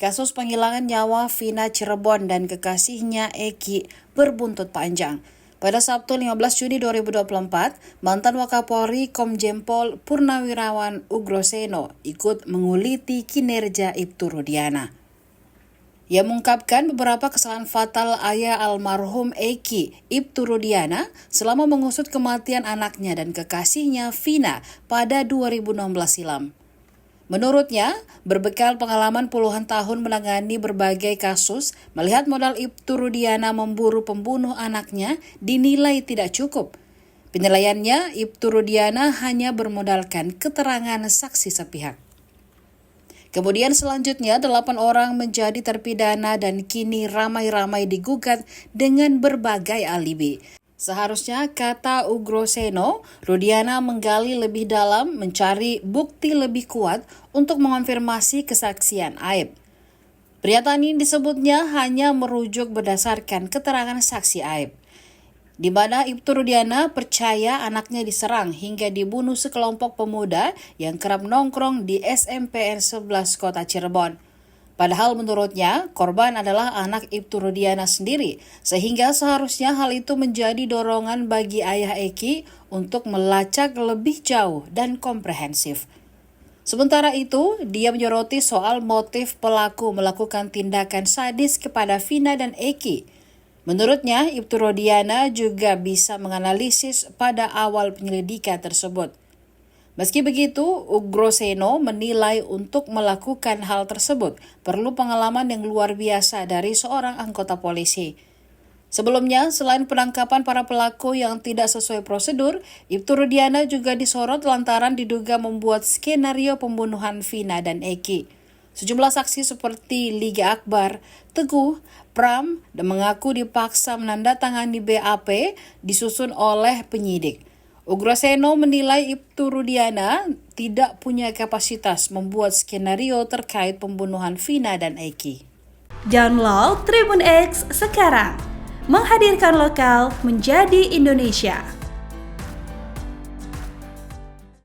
kasus penghilangan nyawa Vina Cirebon dan kekasihnya Eki berbuntut panjang. Pada Sabtu 15 Juni 2024, mantan Wakapolri Komjen Pol Purnawirawan Ugroseno ikut menguliti kinerja Ibtu Rudiana. Ia mengungkapkan beberapa kesalahan fatal ayah almarhum Eki, Ibtu Rudiana, selama mengusut kematian anaknya dan kekasihnya Vina pada 2016 silam. Menurutnya, berbekal pengalaman puluhan tahun menangani berbagai kasus, melihat modal Ibtu Rudiana memburu pembunuh anaknya dinilai tidak cukup. Penilaiannya, Ibtu Rudiana hanya bermodalkan keterangan saksi sepihak. Kemudian selanjutnya 8 orang menjadi terpidana dan kini ramai-ramai digugat dengan berbagai alibi. Seharusnya, kata Ugroseno, Rudiana menggali lebih dalam, mencari bukti lebih kuat untuk mengonfirmasi kesaksian Aib. Pernyataan ini disebutnya hanya merujuk berdasarkan keterangan saksi Aib, di mana Ibtu Rudiana percaya anaknya diserang hingga dibunuh sekelompok pemuda yang kerap nongkrong di SMPN 11 Kota Cirebon. Padahal menurutnya, korban adalah anak Ibtu Rudiana sendiri, sehingga seharusnya hal itu menjadi dorongan bagi ayah Eki untuk melacak lebih jauh dan komprehensif. Sementara itu, dia menyoroti soal motif pelaku melakukan tindakan sadis kepada Vina dan Eki. Menurutnya, Ibtu Rudiana juga bisa menganalisis pada awal penyelidikan tersebut. Meski begitu, Ugroseno menilai untuk melakukan hal tersebut perlu pengalaman yang luar biasa dari seorang anggota polisi. Sebelumnya, selain penangkapan para pelaku yang tidak sesuai prosedur, Ibtu Rudiana juga disorot lantaran diduga membuat skenario pembunuhan Vina dan Eki. Sejumlah saksi seperti Liga Akbar, Teguh, Pram, dan mengaku dipaksa menandatangani BAP disusun oleh penyidik. Ugroseno menilai Ibtu Rudiana tidak punya kapasitas membuat skenario terkait pembunuhan Vina dan Eki. Download Tribun X sekarang, menghadirkan lokal menjadi Indonesia.